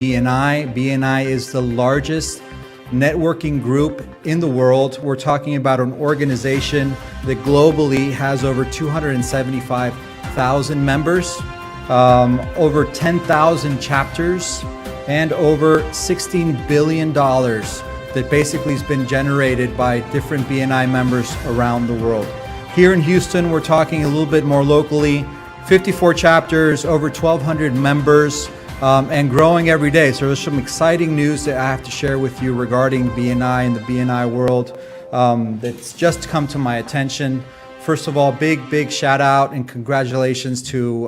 BNI. BNI is the largest networking group in the world. We're talking about an organization that globally has over 275,000 members, over 10,000 chapters, and over $16 billion that basically has been generated by different BNI members around the world. Here in Houston, we're talking a little bit more locally, 54 chapters, over 1,200 members, and growing every day. So there's some exciting news that I have to share with you regarding BNI and the BNI world that's just come to my attention. First of all, big shout out and congratulations to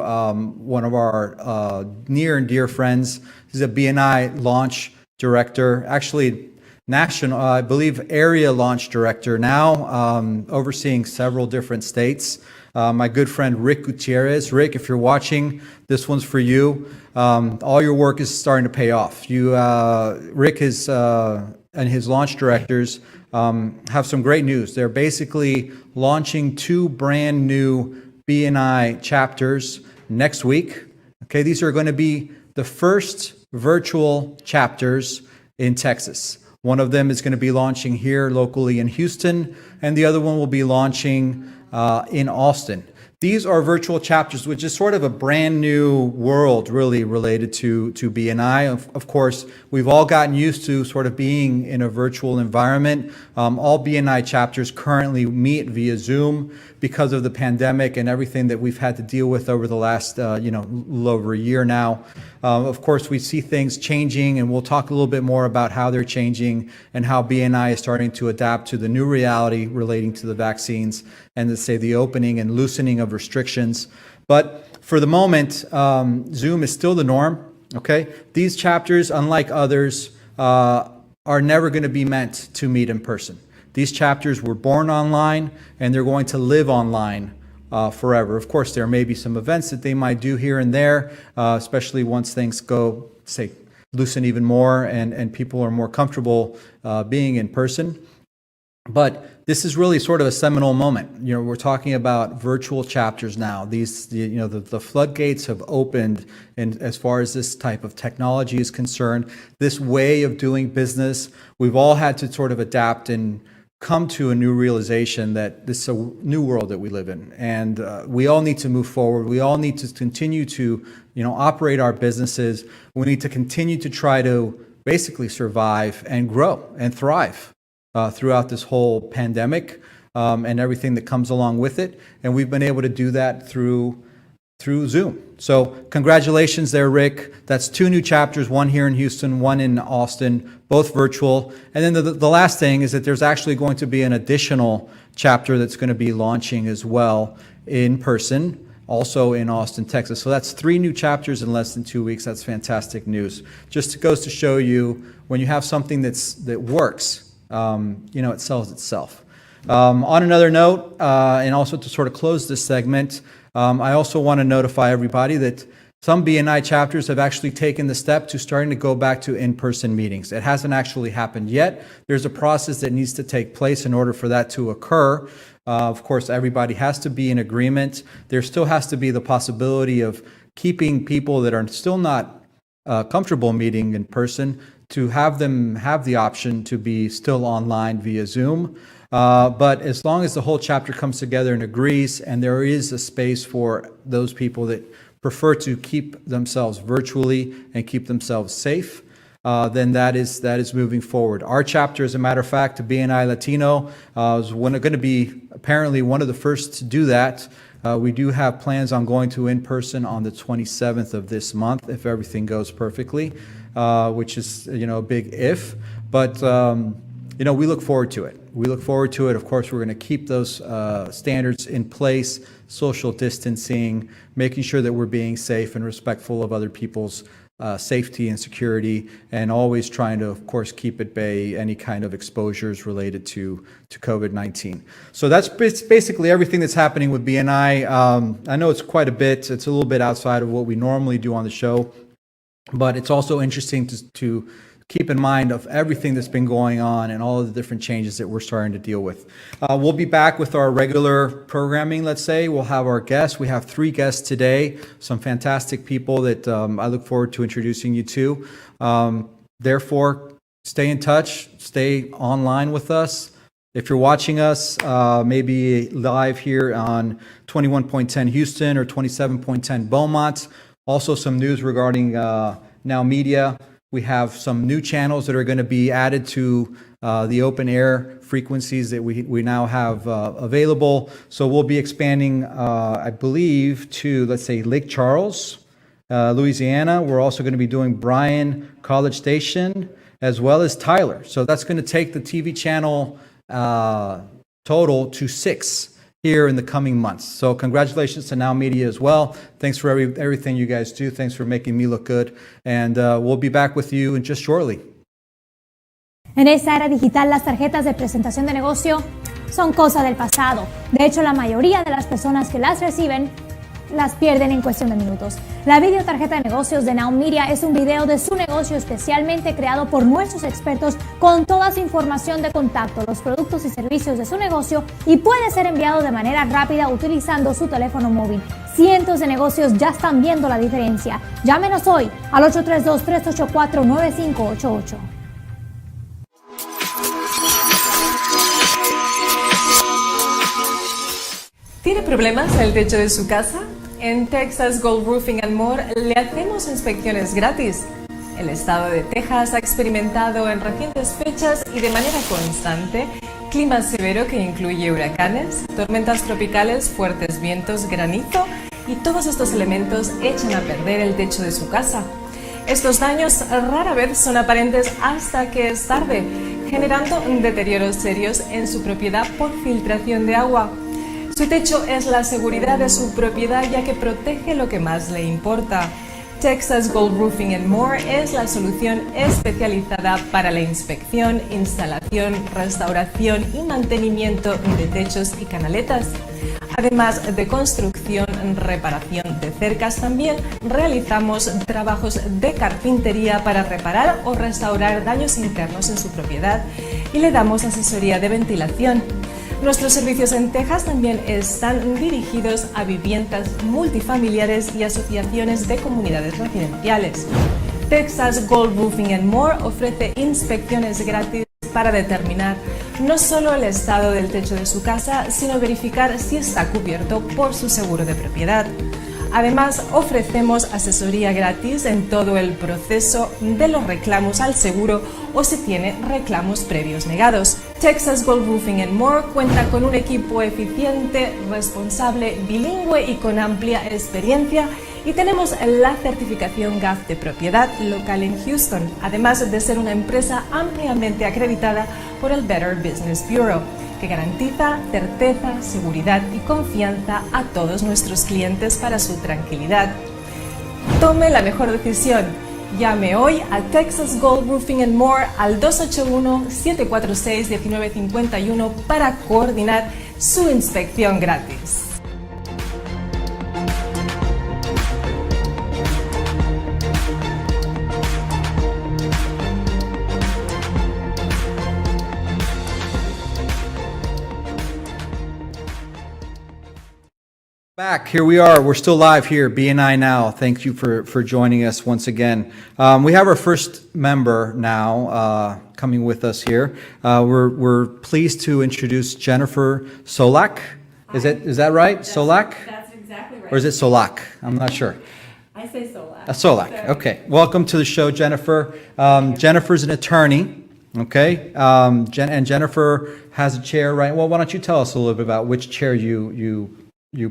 one of our near and dear friends. He's a BNI launch director, actually national, I believe area launch director now, overseeing several different states. My good friend Rick Gutierrez. Rick, if you're watching, this one's for you. All your work is starting to pay off. Rick is, and his launch directors have some great news. They're basically launching 2 brand new BNI chapters next week. Okay, these are going to be the first virtual chapters in Texas. One of them is going to be launching here locally in Houston, and the other one will be launching in Austin. These are virtual chapters, which is sort of a brand new world really related to BNI. Of course, we've all gotten used to sort of being in a virtual environment. All BNI chapters currently meet via Zoom because of the pandemic and everything that we've had to deal with over the last, little over a year now. Of course, we see things changing, and we'll talk a little bit more about how they're changing and how BNI is starting to adapt to the new reality relating to the vaccines and the opening and loosening of restrictions. But for the moment, Zoom is still the norm. Okay, these chapters, unlike others, are never going to be meant to meet in person. These chapters were born online, and they're going to live online forever. Of course, there may be some events that they might do here and there, especially once things go, say, loosen even more and people are more comfortable being in person. But this is really sort of a seminal moment. We're talking about virtual chapters now. These, the floodgates have opened, and as far as this type of technology is concerned, this way of doing business, we've all had to sort of adapt and come to a new realization that this is a new world that we live in, and we all need to move forward. We all need to continue to, operate our businesses. We need to continue to try to basically survive and grow and thrive throughout this whole pandemic and everything that comes along with it. And we've been able to do that through Zoom. So congratulations there, Rick. That's 2 new chapters, one here in Houston, one in Austin, both virtual. And then the last thing is that there's actually going to be an additional chapter that's going to be launching as well in person, also in Austin, Texas. So that's 3 new chapters in less than 2 weeks. That's fantastic news. Just goes to show you when you have something that works, it sells itself. On another note, and also to sort of close this segment, I also want to notify everybody that some BNI chapters have actually taken the step to starting to go back to in-person meetings. It hasn't actually happened yet. There's a process that needs to take place in order for that to occur. Of course, everybody has to be in agreement. There still has to be the possibility of keeping people that are still not comfortable meeting in person to have them have the option to be still online via Zoom. But as long as the whole chapter comes together and agrees, and there is a space for those people that prefer to keep themselves virtually and keep themselves safe, then that is moving forward. Our chapter, as a matter of fact, BNI Latino, is going to be apparently one of the first to do that. We do have plans on going to in-person on the 27th of this month, if everything goes perfectly, which is, a big if. But we look forward to it. We look forward to it. Of course, we're going to keep those standards in place, social distancing, making sure that we're being safe and respectful of other people's safety and security, and always trying to, of course, keep at bay any kind of exposures related to COVID-19. So that's basically everything that's happening with BNI. I know it's quite a bit. It's a little bit outside of what we normally do on the show, but it's also interesting to keep in mind of everything that's been going on and all of the different changes that we're starting to deal with. We'll be back with our regular programming, let's say. We'll have our guests. We have 3 guests today, some fantastic people that I look forward to introducing you to. Therefore, stay in touch, stay online with us. If you're watching us, maybe live here on 21.10 Houston or 27.10 Beaumont, also some news regarding NowMedia. We have some new channels that are going to be added to the open air frequencies that we now have available. So we'll be expanding, I believe, to, let's say, Lake Charles, Louisiana. We're also going to be doing Bryan College Station, as well as Tyler. So that's going to take the TV channel total to 6 here in the coming months. So congratulations to NowMedia as well. Thanks for everything you guys do. Thanks for making me look good. And we'll be back with you in just shortly. En esta era digital, las tarjetas de presentación de negocio son cosa del pasado. De hecho, la mayoría de las personas que las reciben las pierden en cuestión de minutos. La videotarjeta de negocios de NowMedia es un video de su negocio especialmente creado por nuestros expertos con toda su información de contacto, los productos y servicios de su negocio, y puede ser enviado de manera rápida utilizando su teléfono móvil. Cientos de negocios ya están viendo la diferencia. Llámenos hoy al 832-384-9588. ¿Tiene problemas en el techo de su casa? En Texas Gold Roofing and More le hacemos inspecciones gratis. El estado de Texas ha experimentado en recientes fechas y de manera constante clima severo que incluye huracanes, tormentas tropicales, fuertes vientos, granizo, y todos estos elementos echan a perder el techo de su casa. Estos daños rara vez son aparentes hasta que es tarde, generando deterioros serios en su propiedad por filtración de agua. Su techo es la seguridad de su propiedad, ya que protege lo que más le importa. Texas Gold Roofing and More es la solución especializada para la inspección, instalación, restauración y mantenimiento de techos y canaletas. Además de construcción, reparación de cercas, también realizamos trabajos de carpintería para reparar o restaurar daños internos en su propiedad, y le damos asesoría de ventilación. Nuestros servicios en Texas también están dirigidos a viviendas multifamiliares y asociaciones de comunidades residenciales. Texas Gold Roofing and More ofrece inspecciones gratis para determinar no solo el estado del techo de su casa, sino verificar si está cubierto por su seguro de propiedad. Además, ofrecemos asesoría gratis en todo el proceso de los reclamos al seguro o si tiene reclamos previos negados. Texas Gold Roofing and More cuenta con un equipo eficiente, responsable, bilingüe y con amplia experiencia, y tenemos la certificación GAF de propiedad local en Houston, además de ser una empresa ampliamente acreditada por el Better Business Bureau, que garantiza certeza, seguridad y confianza a todos nuestros clientes para su tranquilidad. Tome la mejor decisión. Llame hoy a Texas Gold Roofing and More al 281-746-1951 para coordinar su inspección gratis. Back, here we are. We're still live here, BNI Now. Thank you for joining us once again. We have our first member now coming with us here. We're pleased to introduce Jennifer Solak. Is that right? Solak? That's exactly right. Or is it Solak? I'm not sure. I say Solak. Solak, okay. Welcome to the show, Jennifer. Jennifer's an attorney, okay? And Jennifer has a chair, right? Well, why don't you tell us a little bit about which chair you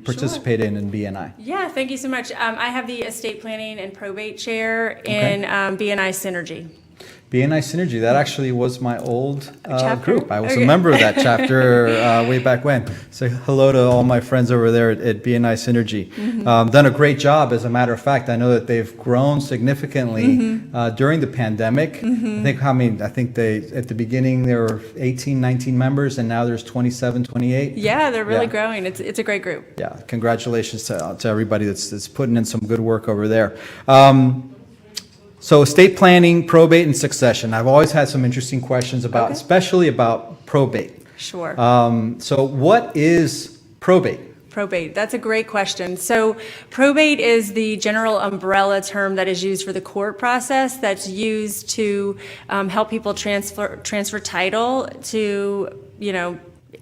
participate in BNI. Yeah, thank you so much. I have the estate planning and probate chair in BNI Synergy. BNI Synergy, that actually was my old group. I was Okay. a member of that chapter way back when. So hello to all my friends over there at BNI Synergy. Done a great job, as a matter of fact. I know that they've grown significantly during the pandemic. I think they, at the beginning, there were 18, 19 members, and now there's 27, 28. Yeah, they're really growing. It's a great group. Yeah, congratulations to everybody that's putting in some good work over there. So estate planning, probate, and succession. I've always had some interesting questions about, especially about probate. Sure. So what is probate? Probate, that's a great question. So probate is the general umbrella term that is used for the court process that's used to help people transfer title to,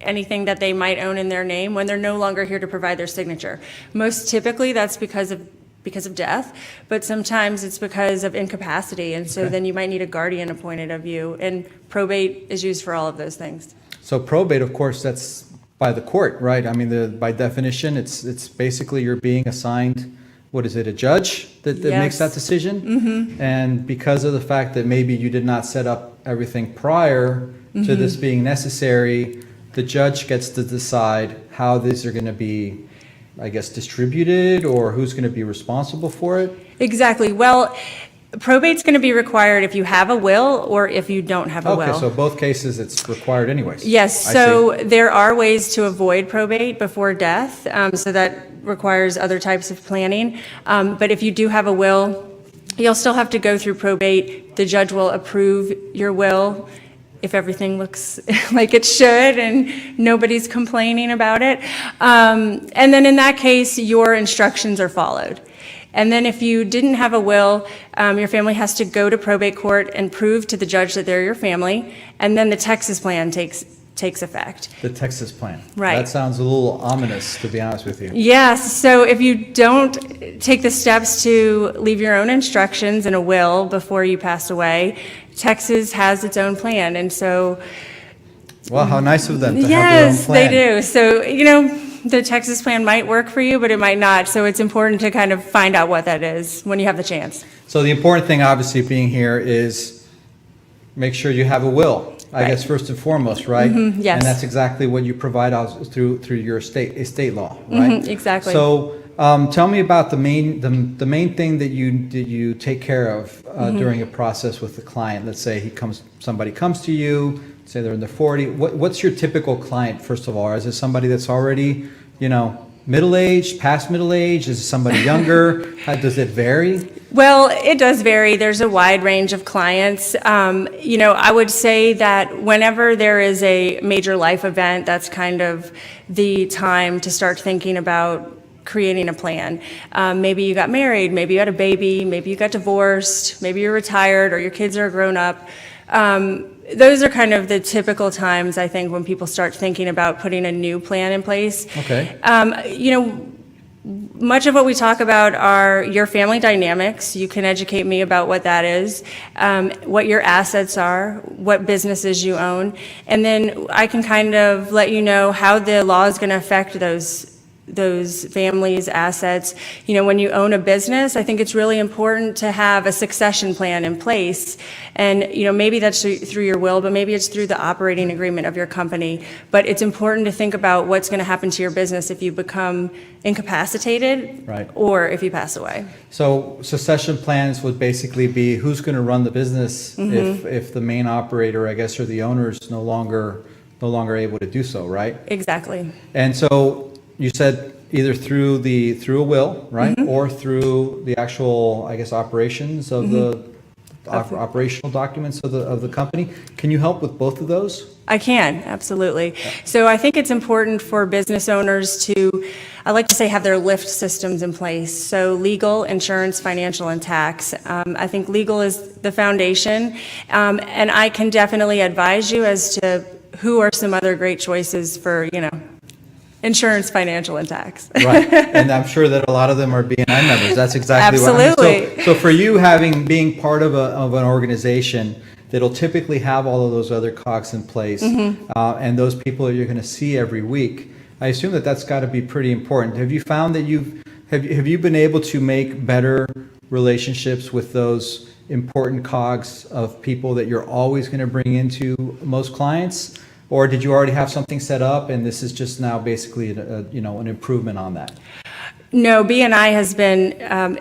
anything that they might own in their name when they're no longer here to provide their signature. Most typically that's because of death, but sometimes it's because of incapacity, and so then you might need a guardian appointed of you, and probate is used for all of those things. So probate, of course, that's by the court, right? I mean, by definition, it's basically you're being assigned, what is it, a judge that makes that decision? Mm-hmm. And because of the fact that maybe you did not set up everything prior to this being necessary, the judge gets to decide how these are going to be, I guess, distributed, or who's going to be responsible for it? Exactly. Well, probate's going to be required if you have a will or if you don't have a will. Okay, so both cases it's required anyways. Yes, so there are ways to avoid probate before death, so that requires other types of planning. But if you do have a will, you'll still have to go through probate. The judge will approve your will if everything looks like it should and nobody's complaining about it. And then in that case, your instructions are followed. And then if you didn't have a will, your family has to go to probate court and prove to the judge that they're your family, and then the Texas plan takes effect. The Texas plan. Right. That sounds a little ominous, to be honest with you. Yes, so if you don't take the steps to leave your own instructions in a will before you pass away, Texas has its own plan, and so... Well, how nice of them to have their own Yes, plan. they do. So, the Texas plan might work for you, but it might not. So it's important to kind of find out what that is when you have the chance. So the important thing, obviously, being here is make sure you have a will. I guess first and foremost, right? Mm-hmm, yes. And that's exactly what you provide out through your estate law, right? Mm-hmm, exactly. So tell me about the main thing that you take care of during a process with the client. Let's say somebody comes to you, say they're in their 40s. What's your typical client, first of all? Is it somebody that's already, middle-aged, past middle-aged? Is it somebody younger? Does it vary? Well, it does vary. There's a wide range of clients. I would say that whenever there is a major life event, that's kind of the time to start thinking about creating a plan. Maybe you got married, maybe you had a baby, maybe you got divorced, maybe you're retired or your kids are grown up. Those are kind of the typical times, I think, when people start thinking about putting a new plan in place. Okay. Much of what we talk about are your family dynamics. You can educate me about what that is, what your assets are, what businesses you own, and then I can kind of let you know how the law is going to affect those families' assets. When you own a business, I think it's really important to have a succession plan in place. And, maybe that's through your will, but maybe it's through the operating agreement of your company. But it's important to think about what's going to happen to your business if you become incapacitated, right, or if you pass away. So succession plans would basically be who's going to run the business if the main operator, I guess, or the owner is no longer able to do so, right? Exactly. And so you said either through a will, right, or through the actual, I guess, operations of the operational documents of the company. Can you help with both of those? I can, absolutely. So I think it's important for business owners to, I like to say, have their lift systems in place. So legal, insurance, financial, and tax. I think legal is the foundation, and I can definitely advise you as to who are some other great choices for, insurance, financial, and tax. Right, and I'm sure that a lot of them are BNI members. That's exactly Absolutely. what. So for you, being part of an organization that'll typically have all of those other cogs in place, and those people that you're going to see every week, I assume that that's got to be pretty important. Have you found that have you been able to make better relationships with those important cogs of people that you're always going to bring into most clients? Or did you already have something set up and this is just now basically an improvement on that? No, BNI has been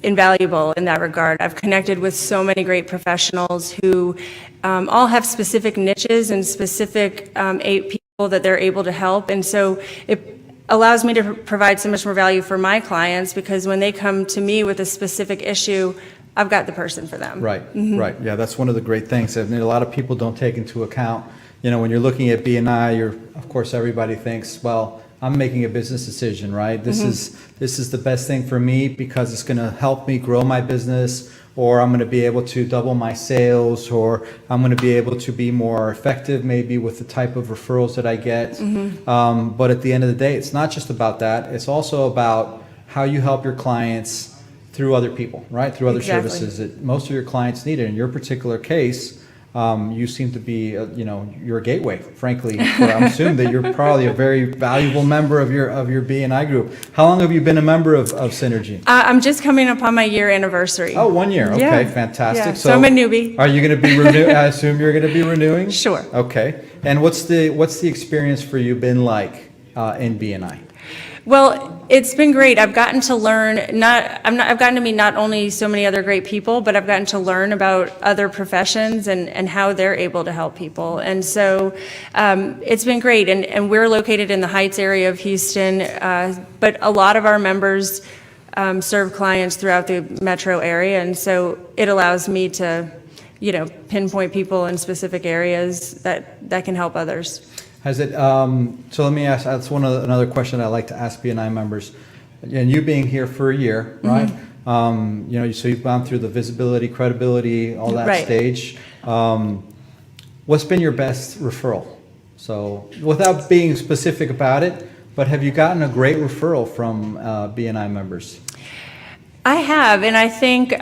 invaluable in that regard. I've connected with so many great professionals who all have specific niches and specific people that they're able to help. And so it allows me to provide so much more value for my clients, because when they come to me with a specific issue, I've got the person for them. Right, right. Yeah, that's one of the great things. I mean, a lot of people don't take into account, you know, when you're looking at BNI, of course, everybody thinks, well, I'm making a business decision, right? This is the best thing for me because it's going to help me grow my business, or I'm going to be able to double my sales, or I'm going to be able to be more effective maybe with the type of referrals that I get. But at the end of the day, it's not just about that. It's also about how you help your clients through other people, right? Through other services that most of your clients need. In your particular case, you seem to be, you know, you're a gateway, frankly. I'm assuming that you're probably a very valuable member of your BNI group. How long have you been a member of Synergy? I'm just coming up on my year anniversary. Oh, 1 year. Okay, Yeah. fantastic. Yeah. So I'm a newbie. Are you going to be renewing? I assume you're going to be renewing? Sure. Okay. And what's the experience for you been like in BNI? Well, it's been great. I've gotten to learn, I've gotten to meet not only so many other great people, but I've gotten to learn about other professions and how they're able to help people. And so it's been great. And we're located in the Heights area of Houston, but a lot of our members serve clients throughout the metro area. And so it allows me to, you know, pinpoint people in specific areas that can help others. Has it, so let me ask, that's another question I like to ask BNI members. And you being here for a year, right? You know, so you've gone through the visibility, credibility, all that stage. What's been your best referral? So without being specific about it, but have you gotten a great referral from BNI members? I have, and I think,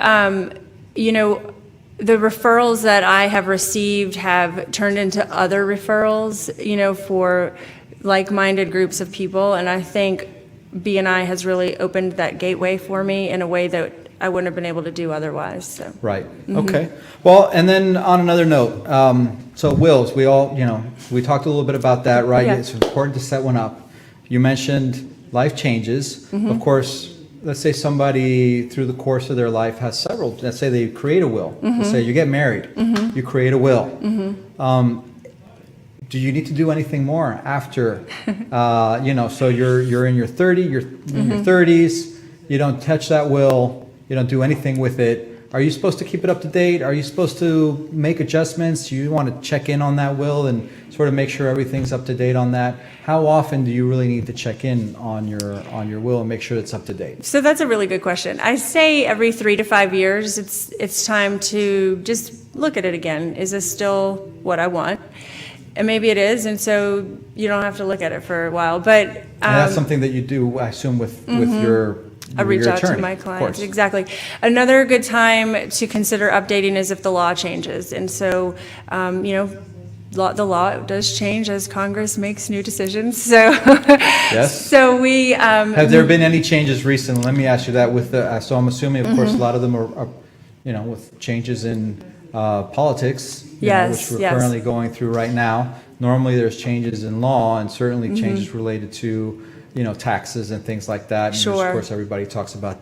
you know, the referrals that I have received have turned into other referrals, you know, for like-minded groups of people. And I think BNI has really opened that gateway for me in a way that I wouldn't have been able to do otherwise. So. Right. Okay. Well, and then on another note, so wills, we all, you know, we talked a little bit about that, right? Yeah. It's important to set one up. You mentioned life changes. Of course, let's say somebody through the course of their life has several, let's say they create a will. Let's say you get married, you create a will. Do you need to do anything more after, you know, so you're in your 30s, you don't touch that will, you don't do anything with it. Are you supposed to keep it up to date? Are you supposed to make adjustments? You want to check in on that will and sort of make sure everything's up to date on that. How often do you really need to check in on your will and make sure it's up to date? So that's a really good question. I say every 3 to 5 years, it's time to just look at it again. Is this still what I want? And maybe it is, and so you don't have to look at it for a while. But and that's something that you do, I assume, with your I reach your out attorney, to my of clients. course. Exactly. Another good time to consider updating is if the law changes. And so, you know, the law does change as Congress makes new decisions. So, Yes. so we Have there been any changes recently? Let me ask you that. With the, so I'm assuming, of course, a lot of them are, you know, with changes in politics, you know, which we're currently going through right now. Normally, there's changes in law, and certainly changes related to, you know, taxes and things like that. And of course, everybody talks about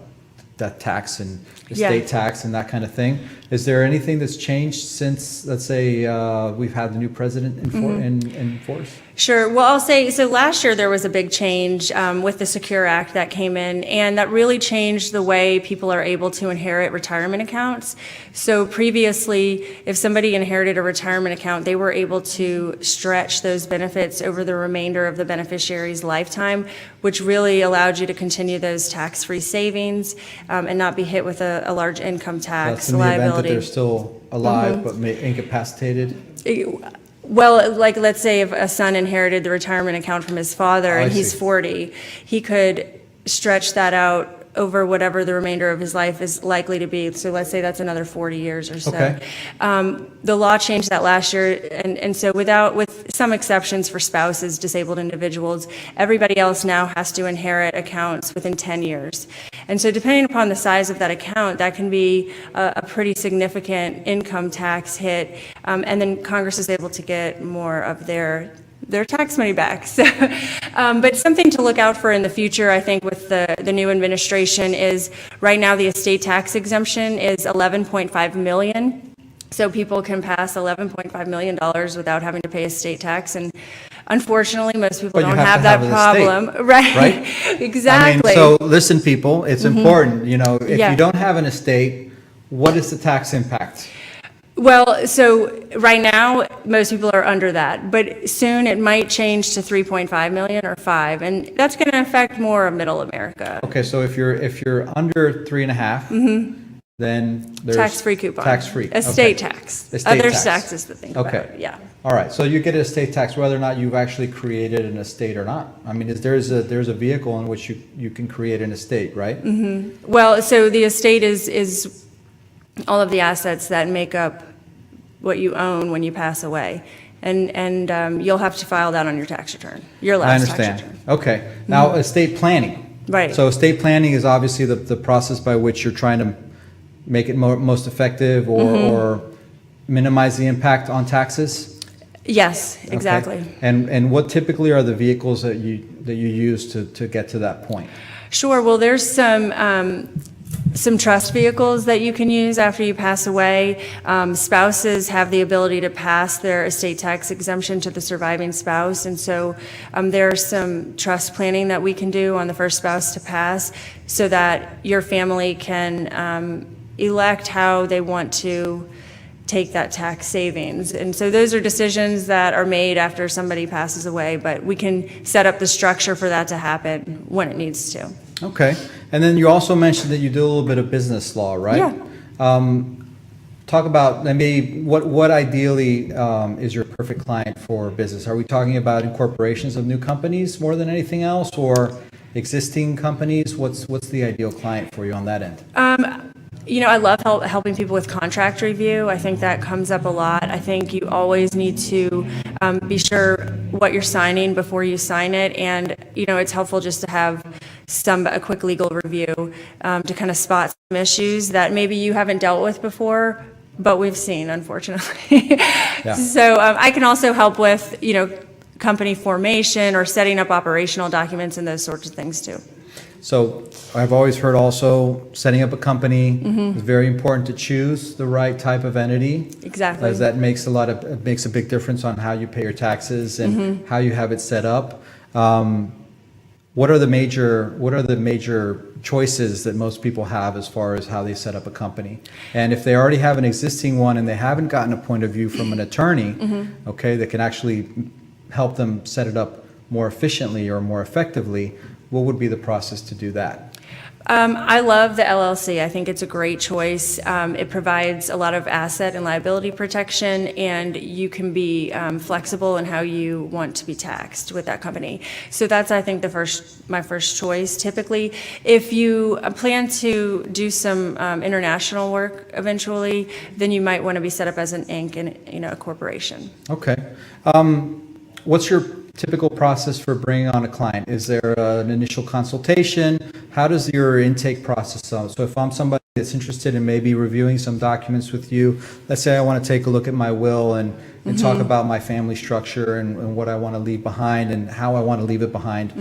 that tax and estate tax and that kind of thing. Is there anything that's changed since, let's say, we've had the new president in force? Sure. Well, I'll say, so last year there was a big change with the Secure Act that came in, and that really changed the way people are able to inherit retirement accounts. So previously, if somebody inherited a retirement account, they were able to stretch those benefits over the remainder of the beneficiary's lifetime, which really allowed you to continue those tax-free savings and not be hit with a large income tax That's in the event that liability. they're still alive but incapacitated? Well, like, let's say if a son inherited the retirement account from his father and he's 40, he could stretch that out over whatever the remainder of his life is likely to be. So let's say that's another 40 years or so. Okay. The law changed that last year, and so with some exceptions for spouses, disabled individuals, everybody else now has to inherit accounts within 10 years. And so depending upon the size of that account, that can be a pretty significant income tax hit, and then Congress is able to get more of their tax money back. So, but something to look out for in the future, I think, with the new administration is right now the estate tax exemption is $11.5 million. So people can pass $11.5 million without having to pay estate tax. And unfortunately, most people don't have that problem. Right? Exactly. I mean, so listen, people, it's important. You know, if you don't have an estate, what is the tax impact? Well, so right now, most people are under that, but soon it might change to 3.5 million or 5, and that's going to affect more of middle America. Okay, so if you're under 3.5, then there's Tax-free coupon. Tax-free. Estate Okay. tax. Estate Other tax. taxes to think Okay. about, yeah. All right, so you get an estate tax whether or not you've actually created an estate or not. I mean, there's a vehicle in which you can create an estate, right? Well, so the estate is all of the assets that make up what you own when you pass away. And you'll have to file that on your tax return, your I last tax understand. return. Okay, now estate planning. Right. So estate planning is obviously the process by which you're trying to make it most effective or minimize the impact on taxes? Yes, Okay. exactly. And what typically are the vehicles that you use to get to that point? Sure, well, there's some trust vehicles that you can use after you pass away. Spouses have the ability to pass their estate tax exemption to the surviving spouse, and so there's some trust planning that we can do on the first spouse to pass so that your family can elect how they want to take that tax savings. And so those are decisions that are made after somebody passes away, but we can set up the structure for that to happen when it needs to. Okay, and then you also mentioned that you do a little bit of business law, right? Yeah. Talk about maybe what ideally is your perfect client for business? Are we talking about incorporations of new companies more than anything else, or existing companies? What's the ideal client for you on that end? You know, I love helping people with contract review. I think that comes up a lot. I think you always need to be sure what you're signing before you sign it. And, you know, it's helpful just to have a quick legal review to kind of spot some issues that maybe you haven't dealt with before, but we've seen, unfortunately. Yeah. So I can also help with, you know, company formation or setting up operational documents and those sorts of things too. So I've always heard also setting up a company is very important to choose the right type of entity. Exactly. As that makes a big difference on how you pay your taxes and how you have it set up. What are the major choices that most people have as far as how they set up a company? And if they already have an existing one and they haven't gotten a point of view from an attorney, okay, that can actually help them set it up more efficiently or more effectively, what would be the process to do that? I love the LLC. I think it's a great choice. It provides a lot of asset and liability protection, and you can be flexible in how you want to be taxed with that company. So that's, I think, my first choice. Typically, if you plan to do some international work eventually, then you might want to be set up as an Inc. and a corporation. Okay. What's your typical process for bringing on a client? Is there an initial consultation? How does your intake process go? So if I'm somebody that's interested in maybe reviewing some documents with you, let's say I want to take a look at my will and talk about my family structure and what I want to leave behind and how I want to leave it behind,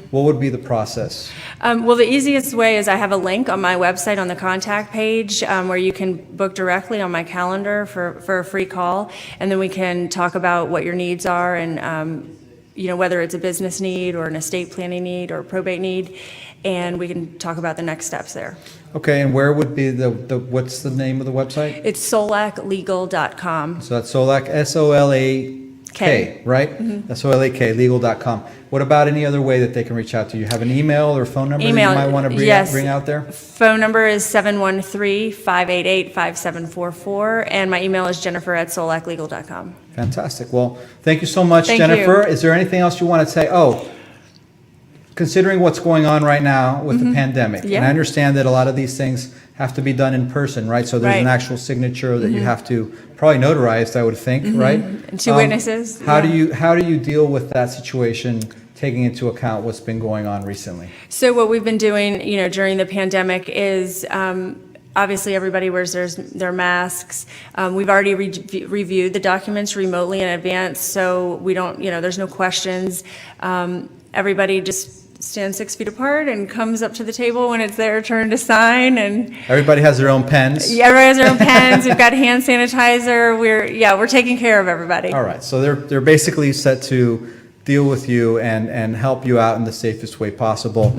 what would be the process? Well, the easiest way is I have a link on my website on the contact page where you can book directly on my calendar for a free call, and then we can talk about what your needs are and whether it's a business need or an estate planning need or a probate need, and we can talk about the next steps there. Okay, and where would be what's the name of the website? It's solaklegal.com. So that's Solak, S-O-L-A-K, right? S-O-L-A-K, legal.com. What about any other way that they can reach out to you? Have an email or phone number that you might want to bring out there? Phone number is 713-588-5744, and my email is jennifer@solaklegal.com. Fantastic. Well, thank you so much, Thank Jennifer. you. Is there anything else you want to say? Considering what's going on right now with the pandemic, and Yeah. I understand that a lot of these things have to be done in person, right? So there's an Right. actual signature that you have to probably notarize, I would think, right? And two witnesses. How do you deal with that situation, taking into account what's been going on recently? So what we've been doing, during the pandemic is obviously everybody wears their masks. We've already reviewed the documents remotely in advance, so we don't, there's no questions. Everybody just stands 6 feet apart and comes up to the table when it's their turn to sign, and Everybody has their own pens. yeah, everybody has their own pens. We've got hand sanitizer. We're taking care of everybody. All right, so they're basically set to deal with you and help you out in the safest way possible.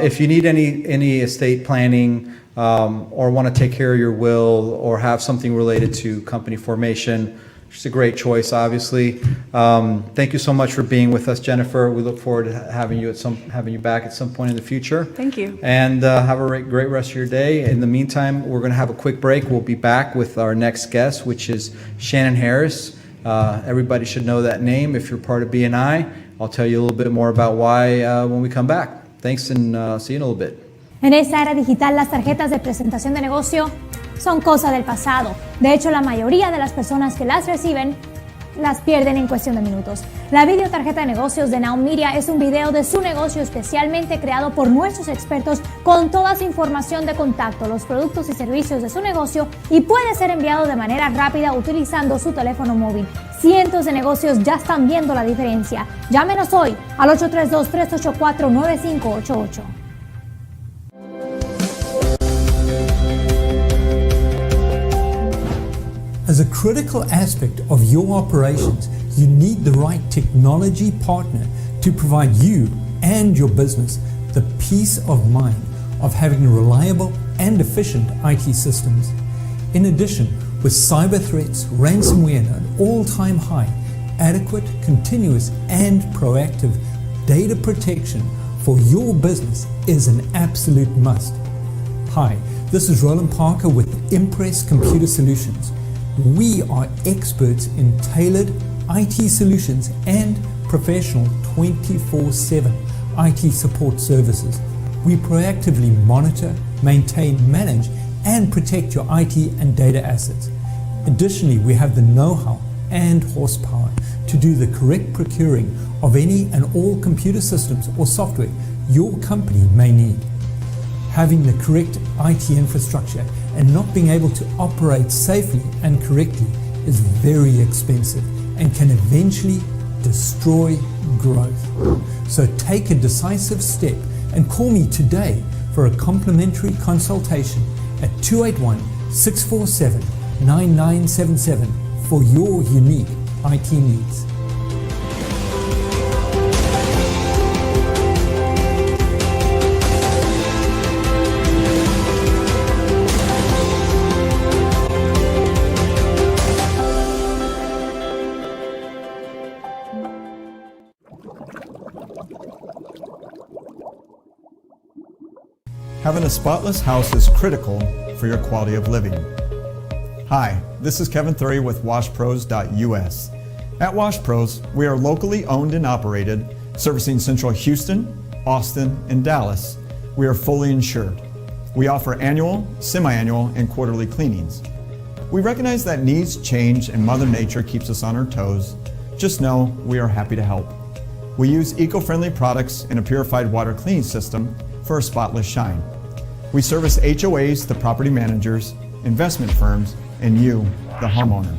If you need any estate planning or want to take care of your will or have something related to company formation. She's a great choice, obviously. Thank you so much for being with us, Jennifer. We look forward to having you back at some point in the future. Thank you. And have a great rest of your day. In the meantime, we're going to have a quick break. We'll be back with our next guest, which is Shannon Harris. Everybody should know that name if you're part of BNI. I'll tell you a little bit more about why when we come back. Thanks, and see you in a little bit. En esta era digital, las tarjetas de presentación de negocio son cosa del pasado. De hecho, la mayoría de las personas que las reciben las pierden en cuestión de minutos. La videotarjeta de negocios de NowMedia es un video de su negocio especialmente creado por nuestros expertos con toda su información de contacto, los productos y servicios de su negocio, y puede ser enviado de manera rápida utilizando su teléfono móvil. Cientos de negocios ya están viendo la diferencia. Llámenos hoy al 832-384-9588. As a critical aspect of your operations, you need the right technology partner to provide you and your business the peace of mind of having reliable and efficient IT systems. In addition, with cyber threats, ransomware at an all-time high, adequate, continuous, and proactive data protection for your business is an absolute must. Hi, this is Roland Parker with Impress Computer Solutions. We are experts in tailored IT solutions and professional 24/7 IT support services. We proactively monitor, maintain, manage, and protect your IT and data assets. Additionally, we have the know-how and horsepower to do the correct procuring of any and all computer systems or software your company may need. Having the correct IT infrastructure and not being able to operate safely and correctly is very expensive and can eventually destroy growth. So take a decisive step and call me today for a complimentary consultation at 281-647-9977 for your unique IT needs. Having a spotless house is critical for your quality of living. Hi, this is Kevin Thury with WashPros.us. At WashPros, we are locally owned and operated, servicing Central Houston, Austin, and Dallas. We are fully insured. We offer annual, semi-annual, and quarterly cleanings. We recognize that needs change and Mother Nature keeps us on our toes. Just know we are happy to help. We use eco-friendly products and a purified water cleaning system for a spotless shine. We service HOAs, the property managers, investment firms, and you, the homeowner.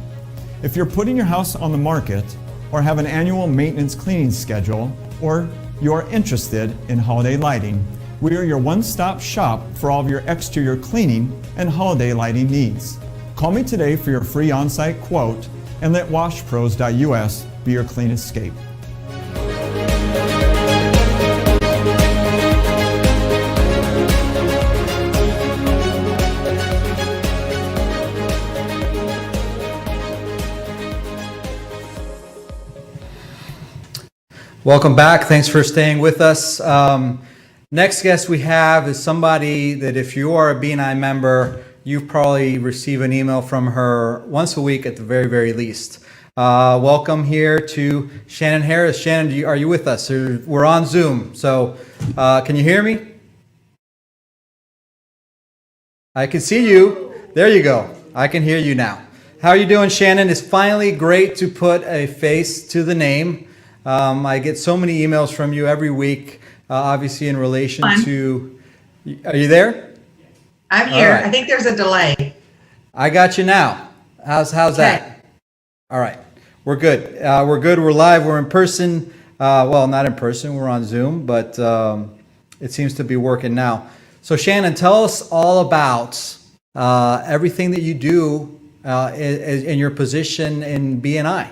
If you're putting your house on the market or have an annual maintenance cleaning schedule, or you're interested in holiday lighting, we are your one-stop shop for all of your exterior cleaning and holiday lighting needs. Call me today for your free on-site quote and let WashPros.us be your clean escape. Welcome back. Thanks for staying with us. Next guest we have is somebody that if you are a BNI member, you probably receive an email from her once a week at the very, very least. Welcome here to Shannon Harris. Shannon, are you with us? We're on Zoom, so can you hear me? I can see you. There you go. I can hear you now. How are you doing, Shannon? It's finally great to put a face to the name. I get so many emails from you every week, obviously in relation to... Are you there? I'm here. Right. I think there's a delay. I got you now. How's that? All right. We're good. We're live. We're in person. Well, not in person. We're on Zoom, but it seems to be working now. So Shannon, tell us all about everything that you do in your position in BNI.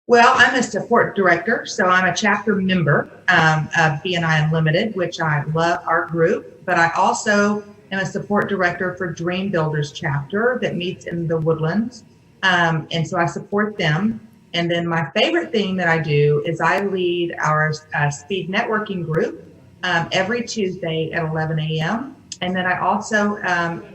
Well, I'm a support director, so I'm a chapter member of BNI Unlimited, which I love our group, but I also am a support director for Dream Builders chapter that meets in the Woodlands. And so I support them. And then my favorite thing that I do is I lead our speed networking group every Tuesday at 11 a.m. And then I also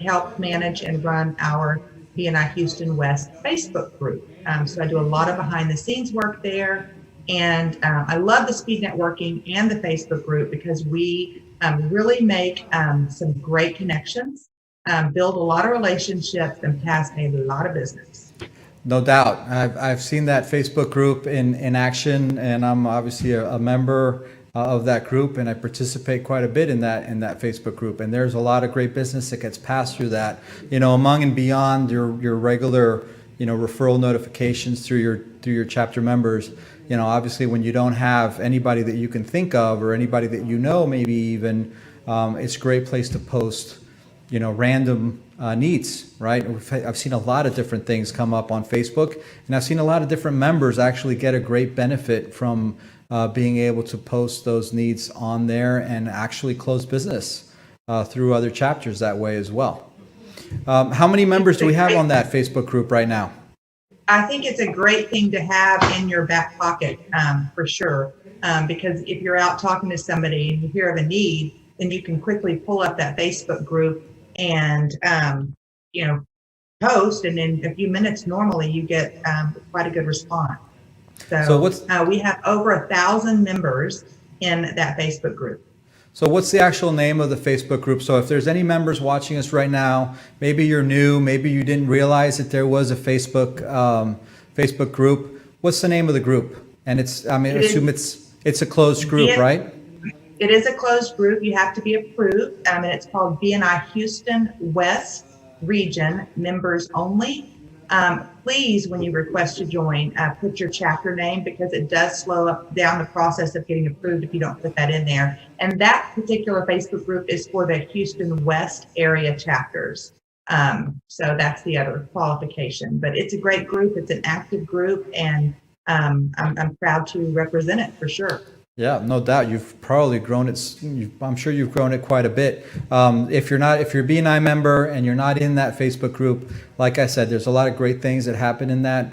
help manage and run our BNI Houston West Facebook group. So I do a lot of behind the scenes work there. And I love the speed networking and the Facebook group because we really make some great connections, build a lot of relationships, and pass a lot of business. No doubt. I've seen that Facebook group in action, and I'm obviously a member of that group, and I participate quite a bit in that Facebook group. And there's a lot of great business that gets passed through that, among and beyond your regular, referral notifications through your chapter members. Obviously when you don't have anybody that you can think of or anybody that maybe even, it's a great place to post, random needs, right? I've seen a lot of different things come up on Facebook, and I've seen a lot of different members actually get a great benefit from being able to post those needs on there and actually close business through other chapters that way as well. How many members do we have on that Facebook group right now? I think it's a great thing to have in your back pocket for sure, because if you're out talking to somebody and you hear of a need, then you can quickly pull up that Facebook group and post, and in a few minutes normally you get quite a good response. So we have over 1,000 members in that Facebook group. So what's the actual name of the Facebook group? So if there's any members watching us right now, maybe you're new, maybe you didn't realize that there was a Facebook group. What's the name of the group? And I assume it's a closed group, right? It is a closed group. You have to be approved, and it's called BNI Houston West Region Members Only. Please, when you request to join, put your chapter name, because it does slow down the process of getting approved if you don't put that in there. And that particular Facebook group is for the Houston West area chapters. So that's the other qualification. But it's a great group. It's an active group, and I'm proud to represent it for sure. Yeah, no doubt. You've probably grown it. I'm sure you've grown it quite a bit. If you're a BNI member and you're not in that Facebook group, like I said, there's a lot of great things that happen in that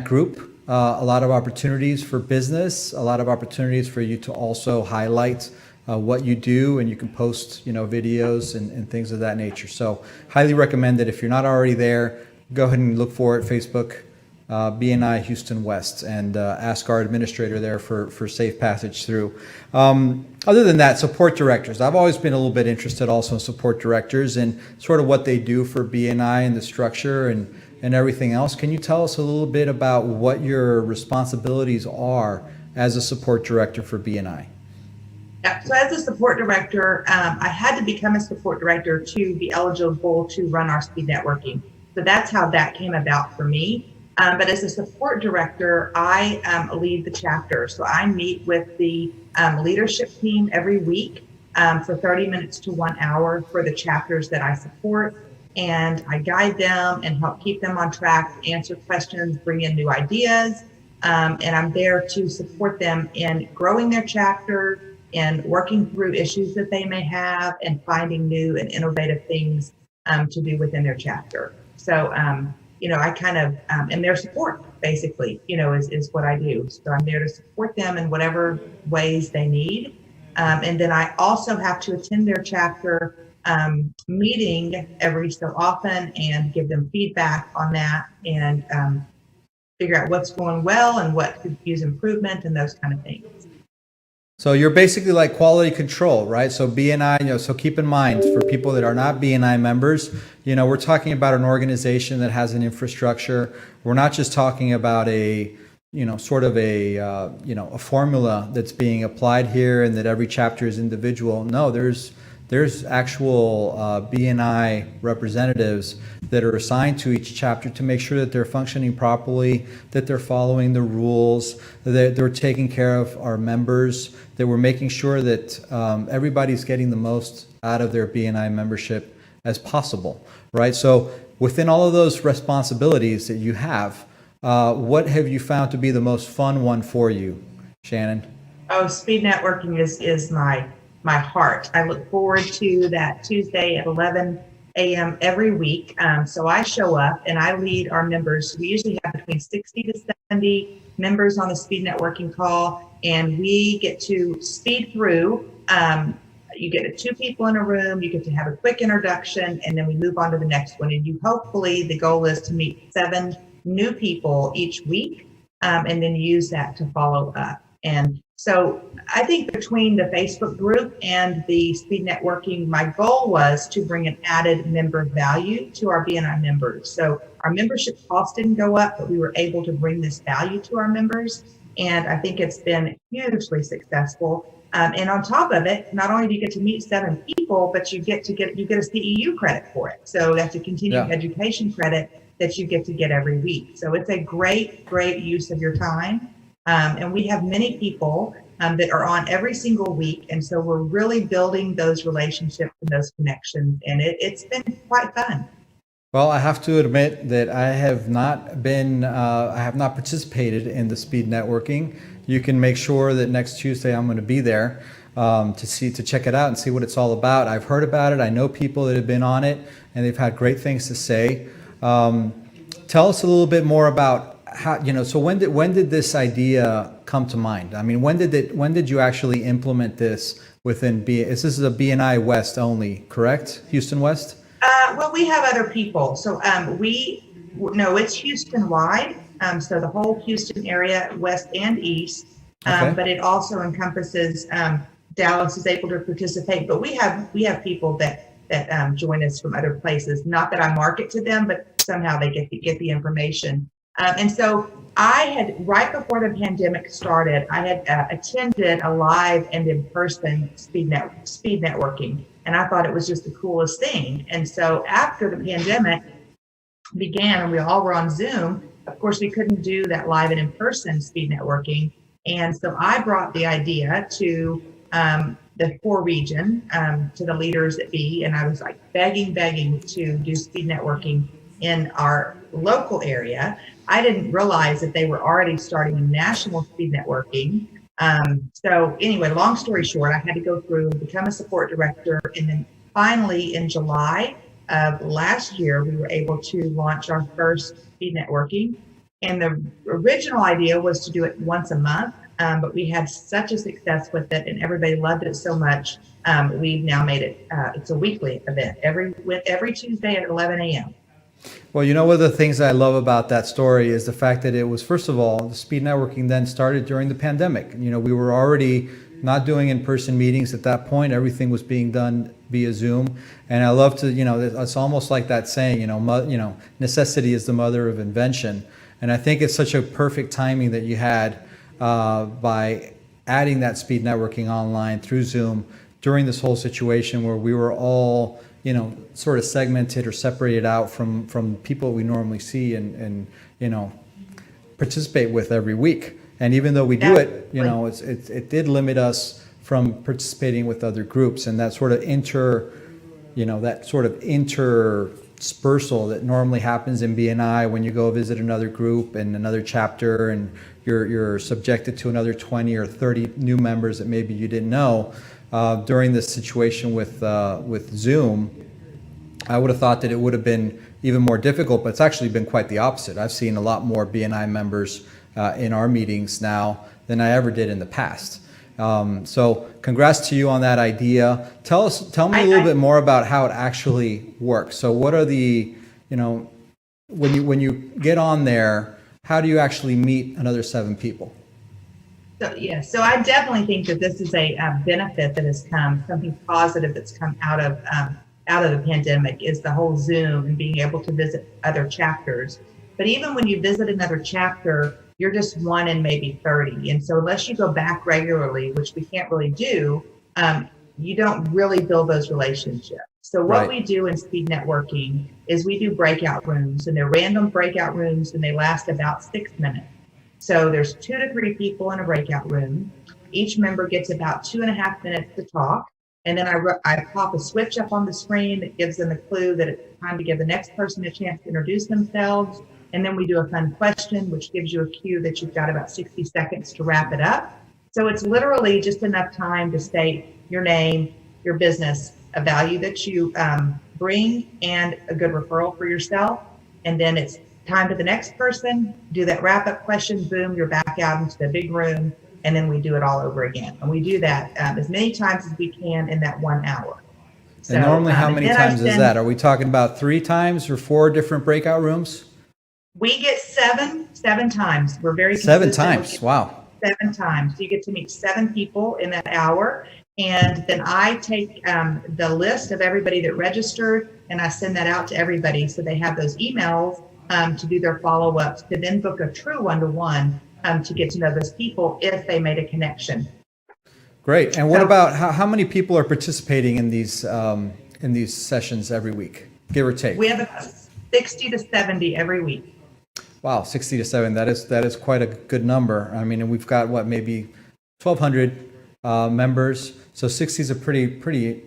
group. A lot of opportunities for business, a lot of opportunities for you to also highlight what you do, and you can post, videos and things of that nature. So, highly recommend it. If you're not already there, go ahead and look for it. Facebook. BNI Houston West, and ask our administrator there for safe passage through. Other than that, support directors. I've always been a little bit interested also in support directors and sort of what they do for BNI and the structure and everything else. Can you tell us a little bit about what your responsibilities are as a support director for BNI? Yeah, so as a support director, I had to become a support director to be eligible to run our speed networking. So that's how that came about for me. But as a support director, I lead the chapter. So I meet with the leadership team every week for 30 minutes to 1 hour for the chapters that I support. And I guide them and help keep them on track, answer questions, bring in new ideas. And I'm there to support them in growing their chapter and working through issues that they may have and finding new and innovative things to do within their chapter. So, I kind of am their support, basically, is what I do. So I'm there to support them in whatever ways they need. And then I also have to attend their chapter meeting every so often and give them feedback on that and figure out what's going well and what could use improvement and those kind of things. So you're basically like quality control, right? So BNI, so keep in mind for people that are not BNI members, we're talking about an organization that has an infrastructure. We're not just talking about a formula that's being applied here and that every chapter is individual. No, there's actual BNI representatives that are assigned to each chapter to make sure that they're functioning properly, that they're following the rules, that they're taking care of our members, that we're making sure that everybody's getting the most out of their BNI membership as possible, right? So within all of those responsibilities that you have, what have you found to be the most fun one for you, Shannon? Oh, speed networking is my my heart. I look forward to that Tuesday at 11 a.m. every week. So I show up and I lead our members. We usually have between 60 to 70 members on the speed networking call, and we get to speed through. You get 2 people in a room, you get to have a quick introduction, and then we move on to the next one. And you hopefully, the goal is to meet 7 new people each week, and then use that to follow up. And so I think between the Facebook group and the speed networking, my goal was to bring an added member value to our BNI members. So our membership cost didn't go up, but we were able to bring this value to our members. And I think it's been hugely successful. And on top of it, not only do you get to meet 7 people, but you get a CEU credit for it. So that's a continuing education credit that you get to get every week. So it's a great, great use of your time. And we have many people that are on every single week. And so we're really building those relationships and those connections. And it's been quite fun. Well, I have to admit that I have not participated in the speed networking. You can make sure that next Tuesday I'm going to be there to check it out and see what it's all about. I've heard about it. I know people that have been on it, and they've had great things to say. Tell us a little bit more about how, so when did this idea come to mind? I mean, when did you actually implement this within this is a BNI West only, correct? Houston West? Well, we have other people. So it's Houston wide. So the whole Houston area, west and east, Okay. But it also encompasses Dallas is able to participate. But we have people that join us from other places. Not that I market to them, but somehow they get the information. And so I had, right before the pandemic started, I had attended a live and in-person speed networking, and I thought it was just the coolest thing. And so after the pandemic began and we all were on Zoom, of course, we couldn't do that live and in-person speed networking. And so I brought the idea to the core region, to the leaders at B, and I was like begging to do speed networking in our local area. I didn't realize that they were already starting a national speed networking. So anyway, long story short, I had to go through and become a support director. And then finally in July of last year, we were able to launch our first speed networking. And the original idea was to do it once a month, but we had such a success with it and everybody loved it so much. We've now made it, it's a weekly event every Tuesday at 11 a.m. Well, one of the things I love about that story is the fact that it was, first of all, the speed networking then started during the pandemic. We were already not doing in-person meetings at that point. Everything was being done via Zoom. And I love to, it's almost like that saying, necessity is the mother of invention. And I think it's such a perfect timing that you had by adding that speed networking online through Zoom during this whole situation where we were all sort of segmented or separated out from people we normally see and participate with every week. And even though we do it, it did limit us from participating with other groups, and that sort of interspersal that normally happens in BNI when you go visit another group and another chapter, and you're subjected to another 20 or 30 new members that maybe you didn't know. During this situation with Zoom, I would have thought that it would have been even more difficult, but it's actually been quite the opposite. I've seen a lot more BNI members in our meetings now than I ever did in the past. So congrats to you on that idea. Tell me a little bit more about how it actually works. So what are the, when you get on there, how do you actually meet another 7 people? So I definitely think that this is a benefit that has come, something positive that's come out of the pandemic, is the whole Zoom and being able to visit other chapters. But even when you visit another chapter, you're just 1 in maybe 30. And so unless you go back regularly, which we can't really do, you don't really build those relationships. So what we do in speed networking is we do breakout rooms, and they're random breakout rooms, and they last about 6 minutes. So there's 2 to 3 people in a breakout room. Each member gets about 2.5 minutes to talk. And then I pop a switch up on the screen that gives them a clue that it's time to give the next person a chance to introduce themselves. And then we do a fun question, which gives you a cue that you've got about 60 seconds to wrap it up. So it's literally just enough time to stay your name, your business, a value that you bring, and a good referral for yourself. And then it's time to the next person, do that wrap-up question, boom, you're back out into the big room, and then we do it all over again. And we do that as many times as we can in that 1 hour. So, and normally how many times is that? Are we talking about 3 times or 4 different breakout rooms? We get seven times. We're very 7 times, wow. 7 times. So you get to meet 7 people in that hour. And then I take the list of everybody that registered and I send that out to everybody so they have those emails to do their follow-ups, to then book a true one-to-one to get to know those people if they made a connection. Great. And what about how many people are participating in these sessions every week, give or take? We have about 60 to 70 every week. Wow, 60 to 70. That is quite a good number. I mean, and we've got what, maybe 1,200 members. So 60 is a pretty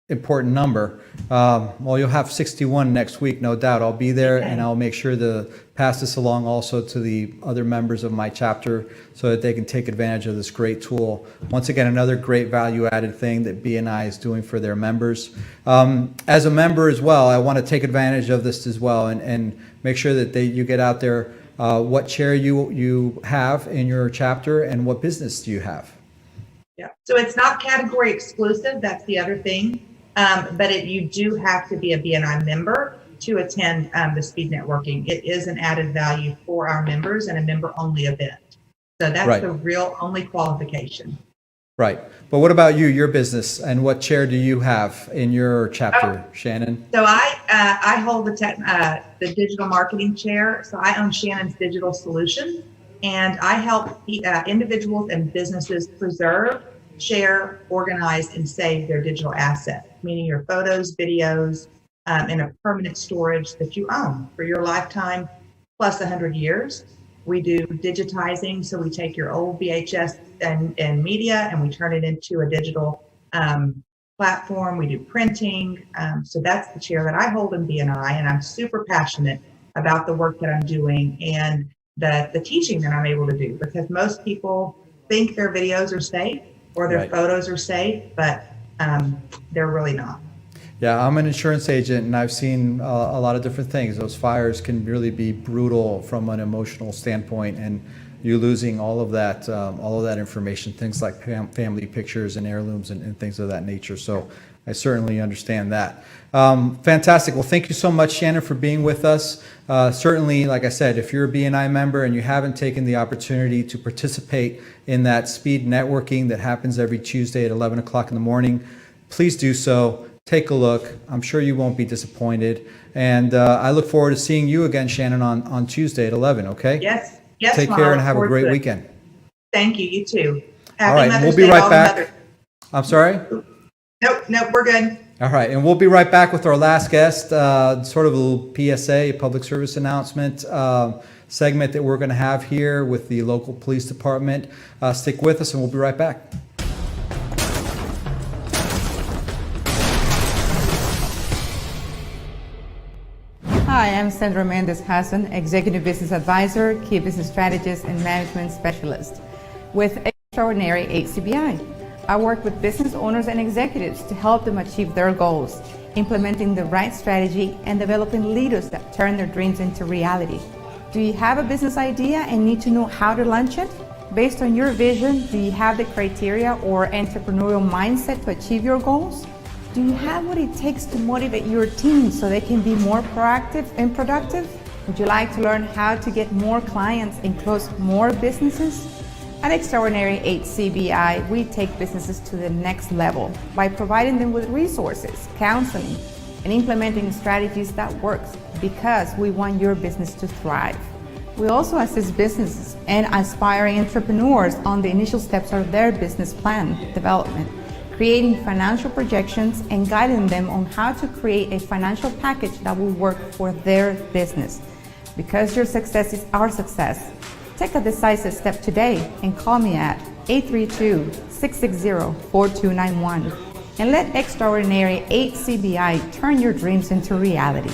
important number. Well, you'll have 61 next week, no doubt. I'll be there, and I'll make sure to pass this along also to the other members of my chapter so that they can take advantage of this great tool. Once again, another great value-added thing that BNI is doing for their members. As a member as well, I want to take advantage of this as well and make sure that you get out there what chair you have in your chapter and what business do you have. Yeah. So it's not category exclusive. That's the other thing. But you do have to be a BNI member to attend the speed networking. It is an added value for our members and a member-only event. So that's right. The real only qualification. Right. But what about you, your business, and what chair do you have in your chapter, Shannon? So I hold the digital marketing chair. So I own Shannon's Digital Solutions, and I help individuals and businesses preserve, share, organize, and save their digital assets, meaning your photos, videos, in a permanent storage that you own for your lifetime plus 100 years. We do digitizing, so we take your old VHS and media and we turn it into a digital platform. We do printing. So that's the chair that I hold in BNI, and I'm super passionate about the work that I'm doing and the teaching that I'm able to do, because most people think their videos are safe or their right. photos are safe, but they're really not. Yeah, I'm an insurance agent, and I've seen a lot of different things. Those fires can really be brutal from an emotional standpoint, and you losing all of that information, things like family pictures and heirlooms and things of that nature. So I certainly understand that. Fantastic. Well, thank you so much, Shannon, for being with us. Certainly, like I said, if you're a BNI member and you haven't taken the opportunity to participate in that speed networking that happens every Tuesday at 11 o'clock in the morning, please do so. Take a look. I'm sure you won't be disappointed. And I look forward to seeing you again, Shannon, on Tuesday at 11, okay? Yes. Take care and have a great weekend. Thank you. You too. All right, we'll be right back. I'm sorry? Nope, we're good. All right, and we'll be right back with our last guest, sort of a little PSA, public service announcement segment that we're going to have here with the local police department. Stick with us and we'll be right back. Hi, I'm Sandra Mendez Hassan, Executive Business Advisor, Key Business Strategist, and Management Specialist with Extraordinary HCBI. I work with business owners and executives to help them achieve their goals, implementing the right strategy, and developing leaders that turn their dreams into reality. Do you have a business idea and need to know how to launch it? Based on your vision, do you have the criteria or entrepreneurial mindset to achieve your goals? Do you have what it takes to motivate your team so they can be more proactive and productive? Would you like to learn how to get more clients and close more businesses? At Extraordinary HCBI, we take businesses to the next level by providing them with resources, counseling, and implementing strategies that works because we want your business to thrive. We also assist businesses and aspiring entrepreneurs on the initial steps of their business plan development, creating financial projections and guiding them on how to create a financial package that will work for their business. Because your success is our success, take a decisive step today and call me at 832-660-4291 and let Extraordinary HCBI turn your dreams into reality.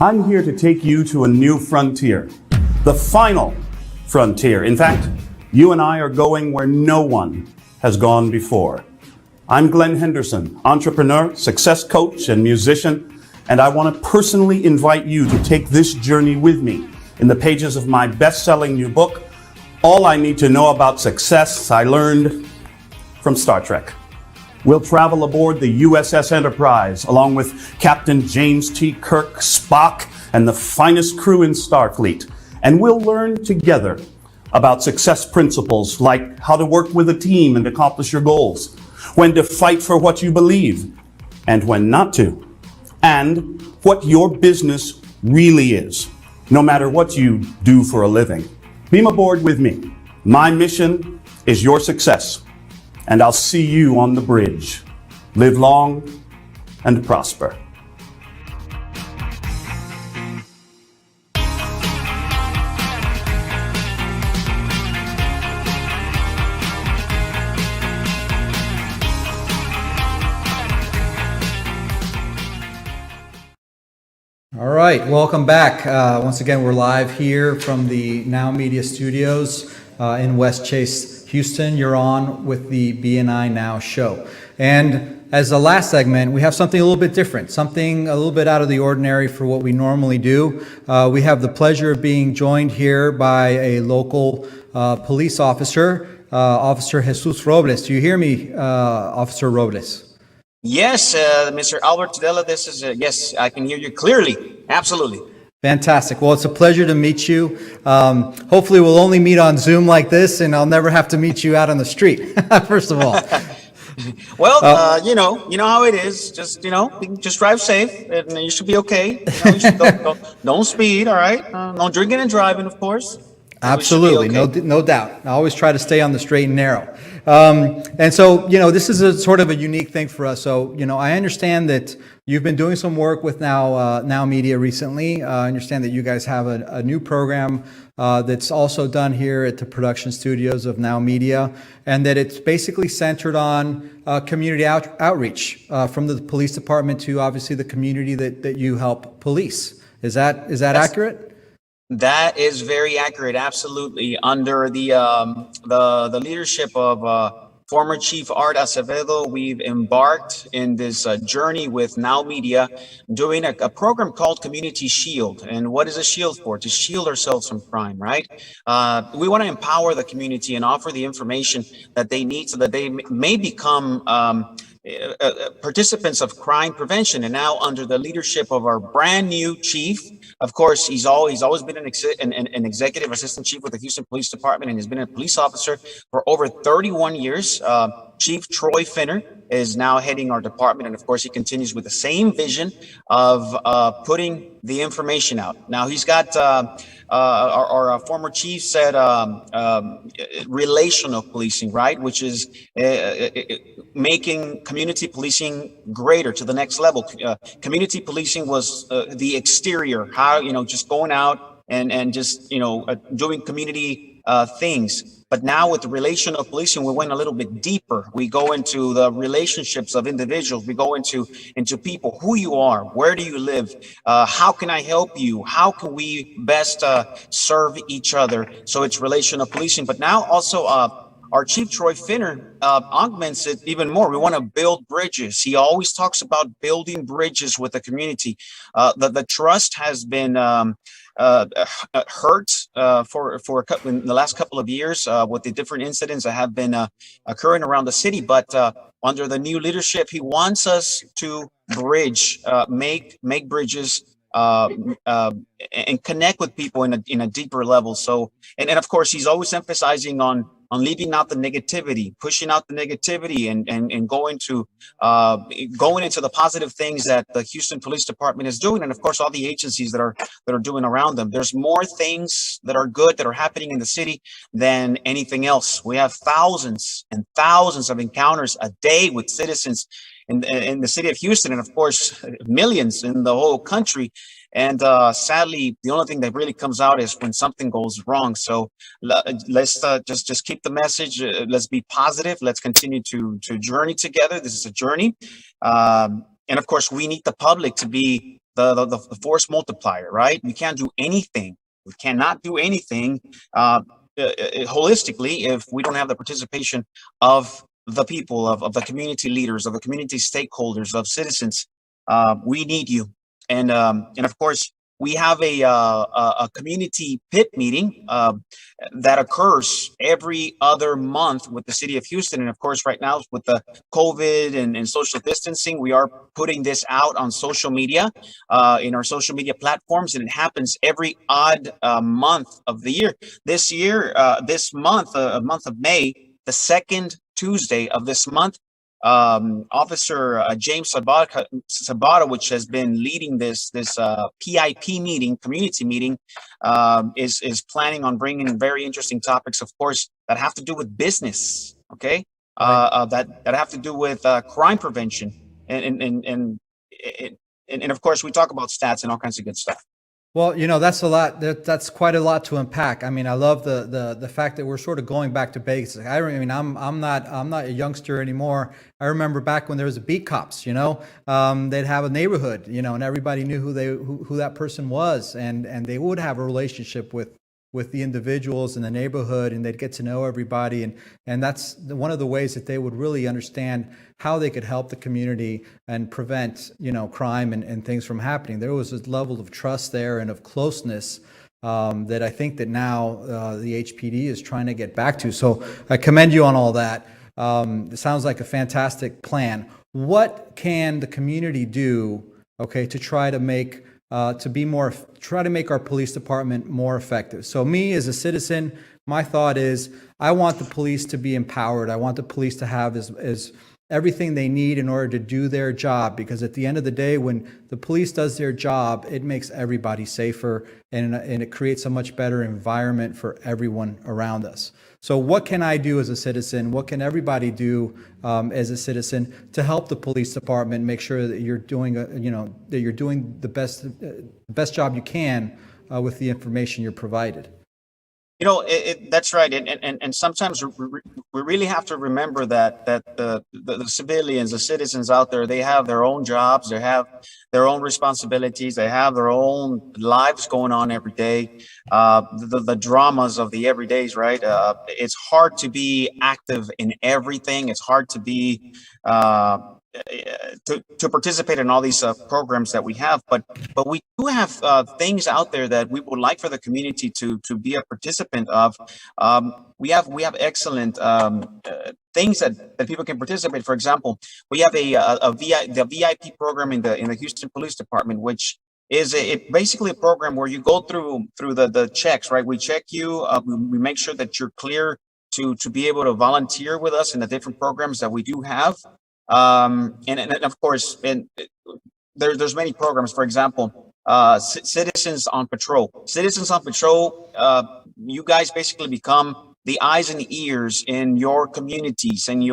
I'm here to take you to a new frontier, the final frontier. In fact, you and I are going where no one has gone before. I'm Glenn Henderson, entrepreneur, success coach, and musician, and I want to personally invite you to take this journey with me in the pages of my best-selling new book, All I Need to Know About Success I Learned from Star Trek. We'll travel aboard the USS Enterprise along with Captain James T. Kirk, Spock, and the finest crew in Starfleet. And we'll learn together about success principles like how to work with a team and accomplish your goals, when to fight for what you believe, and when not to, and what your business really is, no matter what you do for a living. Beam aboard with me. My mission is your success. And I'll see you on the bridge. Live long and prosper. All right, welcome back. Once again, we're live here from the NowMedia studios in West Chase, Houston. You're on with the BNI Now show. And as the last segment, we have something a little bit different, something a little bit out of the ordinary for what we normally do. We have the pleasure of being joined here by a local police officer, Officer Jesus Robles. Do you hear me, Officer Robles? Yes, Mr. Albert Tudela, this is, yes, I can hear you clearly. Absolutely. Fantastic. Well, it's a pleasure to meet you. Hopefully we'll only meet on Zoom like this, and I'll never have to meet you out on the street, first of all. Well, you know how it is. Just, just drive safe, and you should be okay. You should don't speed, all right? No drinking and driving, of course. Absolutely, okay. No doubt. I always try to stay on the straight and narrow. And so, this is a sort of a unique thing for us. So, I understand that you've been doing some work with NowMedia recently. I understand that you guys have a new program that's also done here at the production studios of NowMedia, and that it's basically centered on community outreach from the police department to obviously the community that you help police. Is that accurate? That is very accurate. Absolutely. Under the leadership of former Chief Art Acevedo, we've embarked in this journey with NowMedia, doing a program called Community Shield. And what is a shield for? To shield ourselves from crime, right? We want to empower the community and offer the information that they need so that they may become participants of crime prevention. And now, under the leadership of our brand new chief, of course, he's always been an executive assistant chief with the Houston Police Department, and has been a police officer for over 31 years. Chief Troy Finner is now heading our department, and of course, he continues with the same vision of putting the information out. Now, he's got our former chief said relational policing, right, which is making community policing greater to the next level. Community policing was the exterior, how just going out and just doing community things. But now with the relational policing, we went a little bit deeper. We go into the relationships of individuals. We go into people, who you are, where do you live, how can I help you, how can we best serve each other. So it's relational policing. But now also our Chief Troy Finner augments it even more. We want to build bridges. He always talks about building bridges with the community. The trust has been hurt in the last couple of years with the different incidents that have been occurring around the city. But under the new leadership, he wants us to bridge, make bridges, and connect with people in a deeper level. So, and of course, he's always emphasizing on leaving out the negativity, pushing out the negativity, and going into the positive things that the Houston Police Department is doing, and of course all the agencies that are doing around them. There's more things that are good that are happening in the city than anything else. We have thousands and thousands of encounters a day with citizens in the city of Houston, and of course millions in the whole country. And sadly, the only thing that really comes out is when something goes wrong. So let's just keep the message. Let's be positive. Let's continue to journey together. This is a journey. And of course, we need the public to be the force multiplier, right? We can't do anything. We cannot do anything holistically if we don't have the participation of the people, of the community leaders, of the community stakeholders, of citizens. We need you. And of course, we have a community pit meeting that occurs every other month with the city of Houston. And of course, right now with the COVID and social distancing, we are putting this out on social media, in our social media platforms, and it happens every odd month of the year. This year, this month, month of May, the second Tuesday of this month, Officer James Sabata, which has been leading this PIP meeting, community meeting, is planning on bringing very interesting topics, of course, that have to do with business. Okay, that have to do with crime prevention, and of course, we talk about stats and all kinds of good stuff. Well, that's a lot. That's quite a lot to unpack. I mean, I love the fact that we're sort of going back to basics. I'm not a youngster anymore. I remember back when there was beat cops. They'd have a neighborhood, and everybody knew who that person was, and they would have a relationship with the individuals in the neighborhood, and they'd get to know everybody, and that's one of the ways that they would really understand how they could help the community and prevent crime and things from happening. There was a level of trust there and of closeness that I think that now the HPD is trying to get back to. So I commend you on all that. It sounds like a fantastic plan. What can the community do, to try to make try to make our police department more effective? So me as a citizen, my thought is I want the police to be empowered. I want the police to have as everything they need in order to do their job, because at the end of the day, when the police does their job, it makes everybody safer, and it creates a much better environment for everyone around us. So what can I do as a citizen? What can everybody do as a citizen to help the police department make sure that you're doing the best job you can with the information you're provided? That's right, and sometimes we really have to remember that the civilians, the citizens out there, they have their own jobs, they have their own responsibilities, they have their own lives going on every day. The dramas of the everydays, right? It's hard to be active in everything. It's hard to be to participate in all these programs that we have, but we do have things out there that we would like for the community to be a participant of. We have excellent things that people can participate. For example, we have the VIP program in the Houston Police Department, which is basically a program where you go through the checks, right? We check you, we make sure that you're clear to be able to volunteer with us in the different programs that we do have. And of course, there's many programs. For example, Citizens on Patrol. Citizens on Patrol, you guys basically become the eyes and ears in your communities and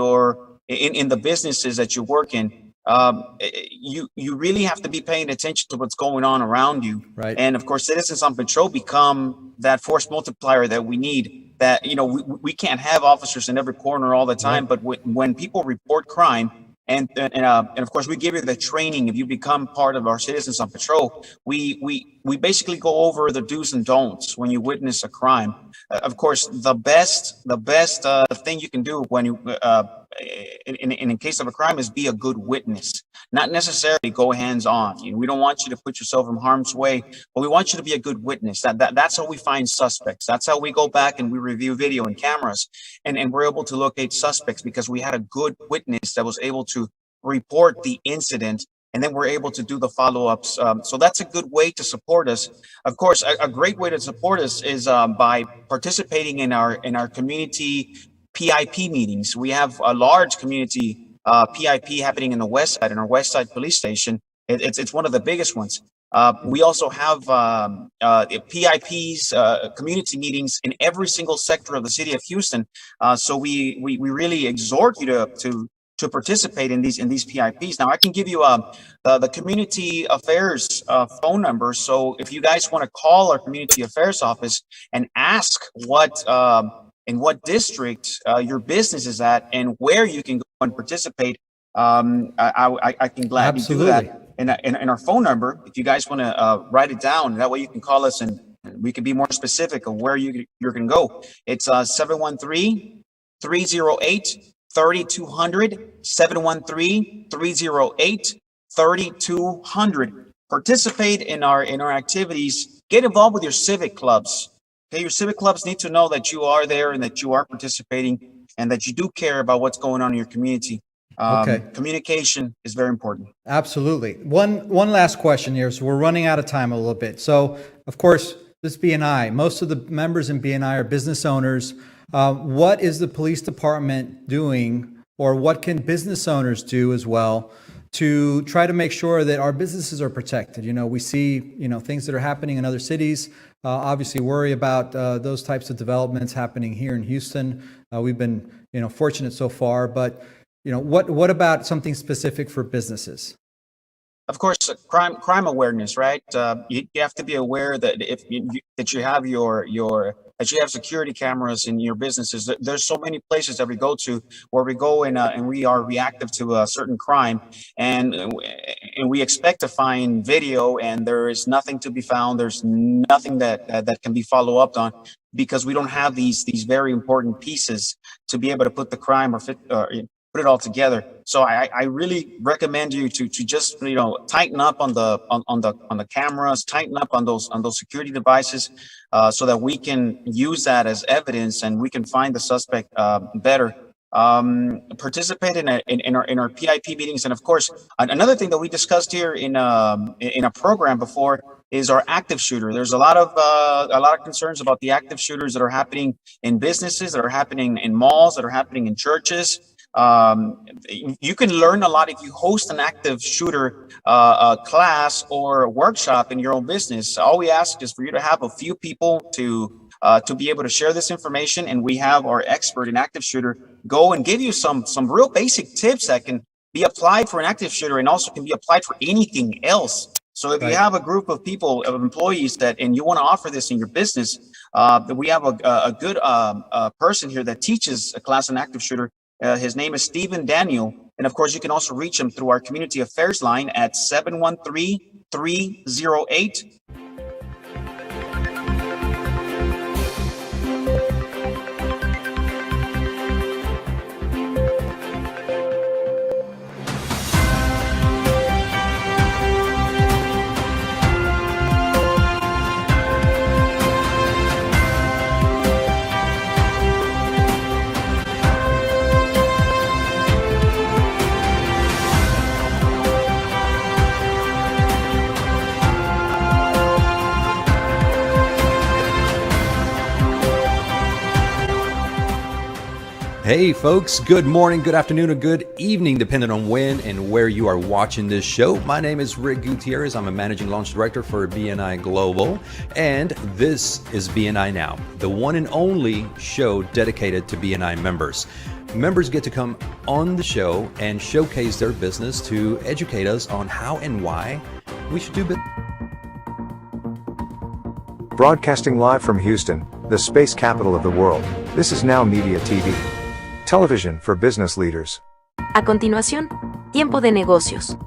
in the businesses that you work in. You really have to be paying attention to what's going on around you. Right. And of course, Citizens on Patrol become that force multiplier that we need. That we can't have officers in every corner all the time, but when people report crime, and of course we give you the training. If you become part of our Citizens on Patrol, we basically go over the do's and don'ts when you witness a crime. Of course, the best thing you can do when you in case of a crime is be a good witness, not necessarily go hands on. We don't want you to put yourself in harm's way, but we want you to be a good witness. That's how we find suspects. That's how we go back and we review video and cameras, and we're able to locate suspects because we had a good witness that was able to report the incident, and then we're able to do the follow-ups. So that's a good way to support us. Of course, a great way to support us is by participating in our community PIP meetings. We have a large community PIP happening in the West Side, in our West Side Police Station. It's one of the biggest ones. We also have PIPs, community meetings in every single sector of the city of Houston. So we really exhort you to participate in these PIPs. Now, I can give you the community affairs phone number. So if you guys want to call our community affairs office and ask in what district your business is at and where you can go and participate, I can gladly do that. and our phone number, if you guys want to write it down, that way you can call us and we can be more specific of where you're going to go. It's 713-308-3200, 713-308-3200. Participate in our activities. Get involved with your civic clubs. Okay, your civic clubs need to know that you are there and that you are participating and that you do care about what's going on in your community. Okay. Communication is very important. Absolutely. One last question here. So we're running out of time a little bit. So, of course, this BNI, most of the members in BNI are business owners. What is the police department doing, or what can business owners do as well to try to make sure that our businesses are protected? You know, we see, you know, things that are happening in other cities. Obviously worry about those types of developments happening here in Houston. We've been, you know, fortunate so far, but you know, what about something specific for businesses? Of course, crime awareness, right? You have to be aware that that you have that you have security cameras in your businesses. There's so many places that we go to where we go and we are reactive to a certain crime, and we expect to find video, and there is nothing to be found. There's nothing that can be followed up on because we don't have these very important pieces to be able to put the crime or put it all together. So I really recommend you to just, you know, tighten up on the cameras, tighten up on those security devices, so that we can use that as evidence and we can find the suspect better. Participate in our PIP meetings, and of course, another thing that we discussed here in a program before is our active shooter. There's a lot of concerns about the active shooters that are happening in businesses, that are happening in malls, that are happening in churches. You can learn a lot if you host an active shooter class or workshop in your own business. All we ask is for you to have a few people to be able to share this information, and we have our expert in active shooter go and give you some real basic tips that can be applied for an active shooter and also can be applied for anything else. So if you have a group of people, of employees and you want to offer this in your business, we have a good person here that teaches a class in active shooter. His name is Stephen Daniel. And of course, you can also reach him through our community affairs line at 713-308. Hey folks, good morning, good afternoon, or good evening, depending on when and where you are watching this show. My name is Rick Gutierrez. I'm a Managing Launch Director for BNI Global, and this is BNI Now, the one and only show dedicated to BNI members. Members get to come on the show and showcase their business to educate us on how and why we should do business. Broadcasting live from Houston, the space capital of the world, this is NowMedia TV. Television for business leaders. A continuación, tiempo de negocios.